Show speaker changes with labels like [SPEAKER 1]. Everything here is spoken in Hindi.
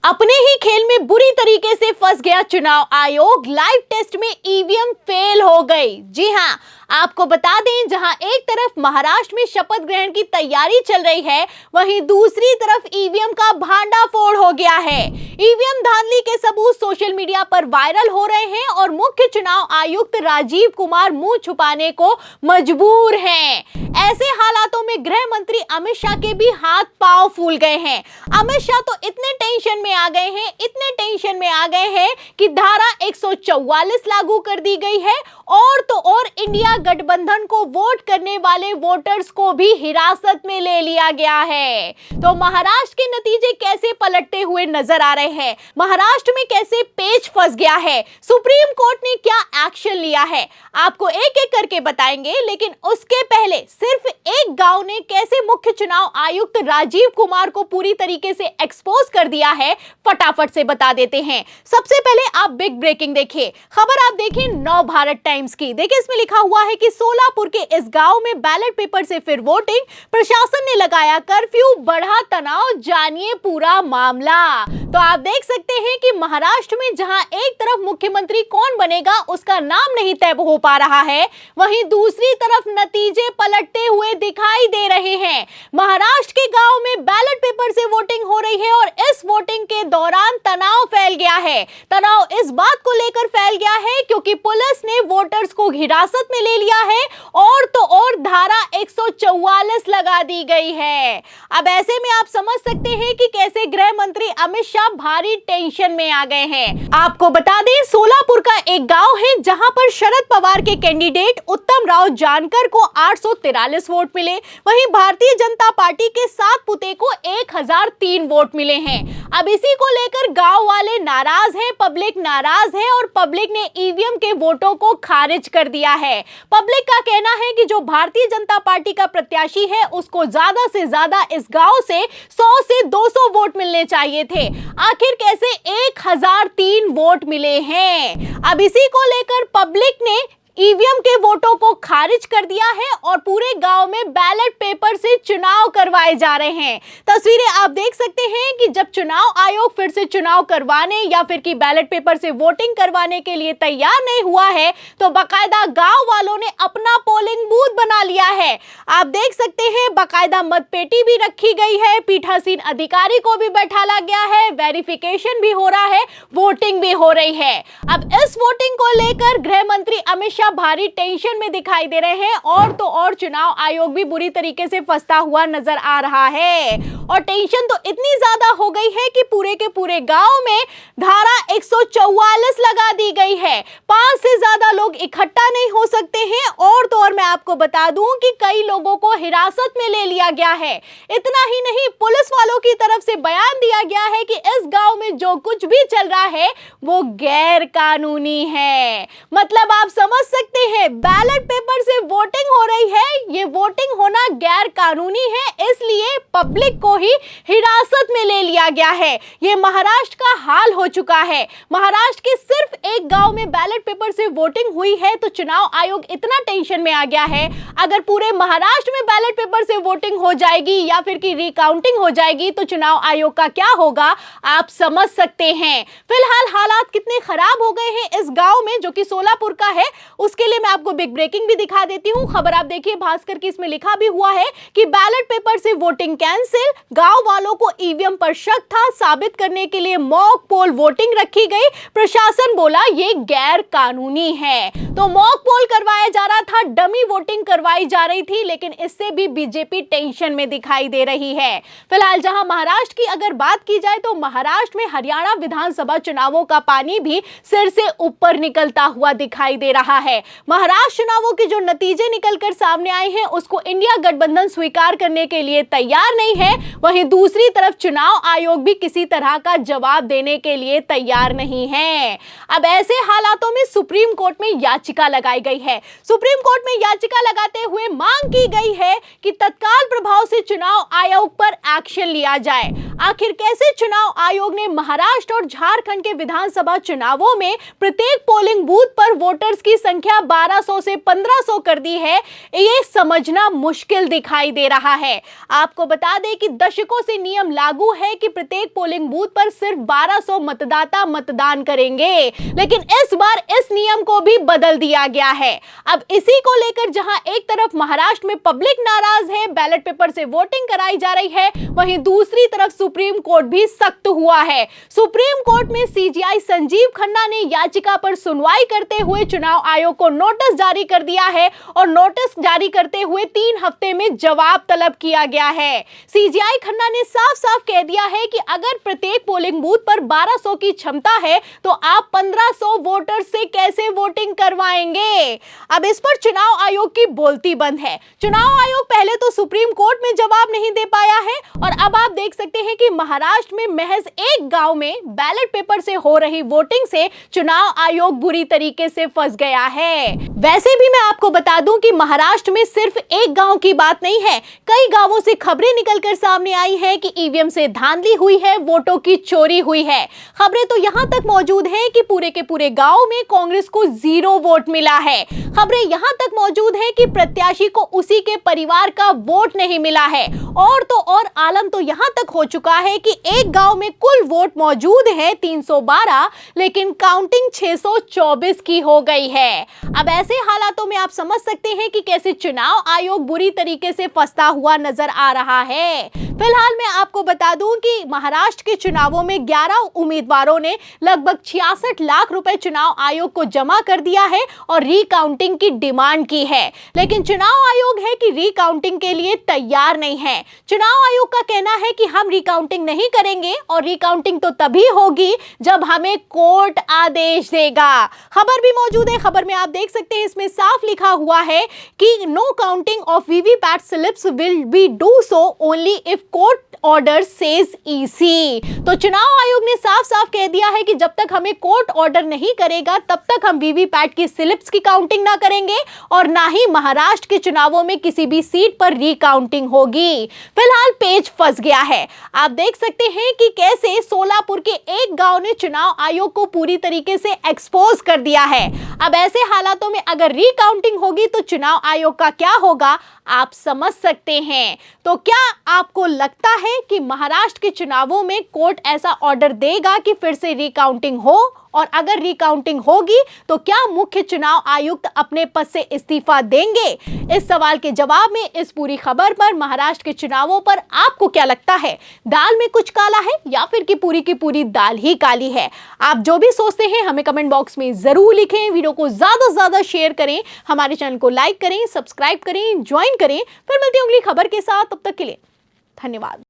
[SPEAKER 1] अपने ही खेल में बुरी तरीके से फंस गया चुनाव आयोग। लाइव टेस्ट में ईवीएम फेल हो गई। जी हां, आपको बता दें, जहां एक तरफ महाराष्ट्र में शपथ ग्रहण की तैयारी चल रही है, वहीं दूसरी तरफ ईवीएम का भांडाफोड़ हो गया है। ईवीएम धांधली के सबूत सोशल मीडिया पर वायरल हो रहे हैं और मुख्य चुनाव आयुक्त राजीव कुमार मुंह छुपाने को मजबूर हैं। ऐसे हालातों में गृह मंत्री अमित शाह के भी हाथ पांव फूल गए हैं। अमित शाह तो इतने टेंशन में आ गए हैं कि धारा 144 लागू कर दी गई है और तो और इंडिया गठबंधन को वोट करने वाले वोटर्स को भी हिरासत में ले लिया गया है। तो महाराष्ट्र के नतीजे कैसे पलटते हुए नजर आ रहे हैं, महाराष्ट्र में कैसे पेच फंस गया है, सुप्रीम कोर्ट ने क्या एक्शन लिया है, आपको एक एक करके बताएंगे। लेकिन उसके पहले सिर्फ एक गांव ने कैसे मुख्य चुनाव आयुक्त राजीव कुमार को पूरी तरीके से एक्सपोज कर दिया है, फटाफट से बता देते हैं। सबसे पहले आप बिग ब्रेकिंग देखिए, खबर आप देखिए नव भारत टाइम्स की। देखिए, इसमें लिखा हुआ है कि सोलापुर के इस गांव में बैलेट पेपर से फिर वोटिंग, प्रशासन ने लगाया कर्फ्यू, बढ़ा तनाव, जानिए पूरा मामला। तो आप देख सकते हैं कि महाराष्ट्र में जहां एक तरफ मुख्यमंत्री कौन बनेगा उसका नाम नहीं तय हो पा रहा है, वहीं दूसरी तरफ नतीजे पलटते हुए दिखाई दे रहे हैं। महाराष्ट्र के गांव में बैलेट पेपर से वोटिंग हो रही है और इस वोटिंग के दौरान तनाव फैल गया है। तनाव इस बात को लेकर फैल गया है क्योंकि पुलिस ने वोटर्स को हिरासत में ले लिया है और तो और धारा 144 लगा दी गई है। अब ऐसे में आप समझ सकते हैं कि कैसे गृह मंत्री अमित शाह भारी टेंशन में आ गए हैं। आपको बता दें, सोलापुर का एक गांव है जहां पर शरद पवार के कैंडिडेट उत्तम राव जानकर को 843 वोट मिले, वहीं भारतीय जनता पार्टी के 7 पुते को 1003 वोट मिले हैं। अब इसी को लेकर गांव वाले नाराज हैं, पब्लिक नाराज है और पब्लिक ने ईवीएम के वोटों को खारिज कर दिया है। पब्लिक का कहना है कि जो भारतीय जनता पार्टी का प्रत्याशी है उसको ज्यादा से ज्यादा इस गांव से 100 से 200 वोट मिलने चाहिए थे। आखिर कैसे 1003 वोट मिले हैं? अब इसी को लेकर पब्लिक ने ईवीएम के वोटों को खारिज कर दिया है और पूरे गांव में बैलेट पेपर से चुनाव करवाए जा रहे हैं। तस्वीरें आप देख सकते हैं कि जब चुनाव आयोग फिर से चुनाव करवाने या फिर कि बैलेट पेपर से वोटिंग करवाने के लिए तैयार नहीं हुआ है, तो बाकायदा गांव वालों ने अपना पोलिंग बूथ बना लिया है। आप देख सकते हैं, बाकायदा मतपेटी भी रखी गई है, पीठासीन अधिकारी को भी बैठाला गया है, वेरिफिकेशन भी हो रहा है, वोटिंग भी हो रही है। अब इस वोटिंग को लेकर गृह मंत्री अमित शाह भारी टेंशन में दिखाई दे रहे हैं और तो और चुनाव आयोग भी बुरी तरीके से फंसता हुआ नजर आ रहा है। और टेंशन तो इतनी ज्यादा हो गई है कि पूरे के पूरे गांव में धारा 144 लगा दी गई है। 5 से ज्यादा लोग इकट्ठा नहीं हो सकते हैं और तो और मैं आपको बता दूं कि कई लोगों को हिरासत में ले लिया गया है। इतना ही नहीं, पुलिस वालों की तरफ से बयान दिया गया है कि इस गांव में जो कुछ भी चल रहा है वो गैर कानूनी है। मतलब आप समझ सकते हैं, बैलेट पेपर से वोटिंग हो रही है, ये वोटिंग होना गैर कानूनी है, इसलिए पब्लिक को ही हिरासत में ले लिया गया है। ये महाराष्ट्र का हाल हो चुका है। महाराष्ट्र के सिर्फ एक गांव में बैलेट पेपर से वोटिंग हुई है तो चुनाव आयोग इतना टेंशन में आ गया है। अगर पूरे महाराष्ट्र में बैलेट पेपर से वोटिंग हो जाएगी या फिर कि रिकाउंटिंग हो जाएगी तो चुनाव आयोग का क्या होगा, आप समझ सकते हैं। फिलहाल हालात कितने खराब हो गए हैं इस गांव में, जो कि सोलापुर का है, उसके लिए मैं आपको बिग ब्रेकिंग भी दिखा देती हूं। खबर आप देखिए भास्कर की, इसमें लिखा भी हुआ है कि बैलेट पेपर से वोटिंग कैंसिल, गांव वालों को ईवीएम पर शक था, साबित करने के लिए मॉक पोल वोटिंग रखी गई, प्रशासन बोला ये गैर कानूनी है। तो मॉक पोल करवाया जा रहा था, डमी वोटिंग करवाई जा रही थी, लेकिन इससे भी बीजेपी टेंशन में दिखाई दे रही है। फिलहाल जहां महाराष्ट्र की अगर बात की जाए तो महाराष्ट्र में हरियाणा विधानसभा चुनावों का पानी भी सिर से ऊपर निकलता हुआ दिखाई दे रहा है। महाराष्ट्र चुनावों के जो नतीजे निकलकर सामने आए हैं उसको इंडिया गठबंधन स्वीकार करने के लिए तैयार नहीं है, वहीं दूसरी तरफ चुनाव आयोग भी किसी तरह का जवाब देने के लिए तैयार नहीं है। अब ऐसे हालातों में सुप्रीम कोर्ट में याचिका लगाई गई है। सुप्रीम कोर्ट में याचिका लगाते हुए मांग की गई है कि तत्काल प्रभाव से चुनाव आयोग पर एक्शन लिया जाए। आखिर कैसे चुनाव आयोग ने महाराष्ट्र और झारखंड के विधानसभा चुनावों में प्रत्येक पोलिंग बूथ पर वोटर्स की संख्या 1200 से 1500 कर दी है, ये समझना मुश्किल दिखाई दे रहा है। आपको बता दें कि दशकों से नियम लागू है कि प्रत्येक पोलिंग बूथ पर सिर्फ 1200 मतदाता मतदान करेंगे, लेकिन इस बार इस नियम को भी बदल दिया गया है। अब इसी को लेकर जहां एक तरफ महाराष्ट्र में पब्लिक नाराज है, बैलेट पेपर से वोटिंग कराई जा रही है, वहीं दूसरी तरफ सुप्रीम कोर्ट भी सख्त हुआ है। सुप्रीम कोर्ट में सीजेआई संजीव खन्ना ने याचिका पर सुनवाई करते हुए चुनाव आयोग को नोटिस जारी कर दिया है और नोटिस जारी करते हुए 3 हफ्ते में जवाब तलब किया गया है। सीजेआई खन्ना ने साफ साफ कह दिया है कि अगर प्रत्येक पोलिंग बूथ पर 1200 की क्षमता है तो आप 1500 वोटर से कैसे वोटिंग करवाएंगे। अब इस पर चुनाव आयोग की बोलती बंद है। चुनाव आयोग पहले तो सुप्रीम कोर्ट में जवाब नहीं दे पाया है और अब आप देख सकते हैं कि महाराष्ट्र में महज एक गांव में बैलेट पेपर से हो रही वोटिंग से चुनाव आयोग बुरी तरीके से फंस गया है। वैसे भी मैं आपको बता दूं कि महाराष्ट्र में सिर्फ एक गांव की बात नहीं है, कई गांवों से खबरें निकलकर सामने आई हैं कि ईवीएम से धांधली हुई है, वोटों की चोरी हुई है। खबरें तो यहां तक मौजूद हैं कि पूरे के पूरे गांव में कांग्रेस को 0 वोट मिला है। खबरें यहां तक मौजूद हैं कि प्रत्याशी को उसी के परिवार का वोट नहीं मिला है। और तो और आलम तो यहां तक हो चुका है कि एक गांव में कुल वोट मौजूद है 312, लेकिन काउंटिंग 624 की हो गई है। अब ऐसे हालातों में आप समझ सकते हैं कि कैसे चुनाव आयोग बुरी तरीके से फंसता हुआ नजर आ रहा है। फिलहाल मैं आपको बता दूं कि महाराष्ट्र के चुनावों में 11 उम्मीदवारों ने लगभग 66 लाख रुपए चुनाव आयोग को जमा कर दिया है और रीकाउंटिंग की डिमांड की है, लेकिन चुनाव आयोग है कि रीकाउंटिंग के लिए तैयार नहीं है। चुनाव आयोग का कहना है कि हम रीकाउंटिंग नहीं करेंगे और रीकाउंटिंग तो तभी होगी जब हमें कोर्ट आदेश देगा। खबर भी मौजूद है, खबर में आप देख सकते हैं इसमें साफ लिखा हुआ है कि no counting of VVPAT slips will be do so only if court order says EC. तो चुनाव आयोग ने साफ साफ कह दिया है कि जब तक हमें कोर्ट ऑर्डर नहीं करेगा तब तक हम वीवीपैट की स्लिप्स की काउंटिंग ना करेंगे और ना ही महाराष्ट्र के चुनावों में किसी भी सीट पर रीकाउंटिंग होगी। फिलहाल पेच फंस गया है। आप देख सकते हैं कि कैसे सोलापुर के एक गांव ने चुनाव आयोग को पूरी तरीके से एक्सपोज कर दिया है। अब ऐसे हालातों में अगर रीकाउंटिंग होगी तो चुनाव आयोग का क्या होगा आप समझ सकते हैं। तो क्या आपको लगता है कि महाराष्ट्र के चुनावों में कोर्ट ऐसा ऑर्डर देगा कि फिर से रीकाउंटिंग हो, और अगर रीकाउंटिंग होगी तो क्या मुख्य चुनाव आयुक्त अपने पद से इस्तीफा देंगे? इस सवाल के जवाब में इस पूरी खबर पर, महाराष्ट्र के चुनावों पर आपको क्या लगता है? दाल में कुछ काला है या फिर की पूरी दाल ही काली है? आप जो भी सोचते हैं हमें कमेंट बॉक्स में जरूर लिखें। वीडियो को ज्यादा से ज्यादा शेयर करें, हमारे चैनल को लाइक करें, सब्सक्राइब करें, ज्वाइन करें। फिर मिलते हैं अगली खबर के साथ, तब तक के लिए धन्यवाद।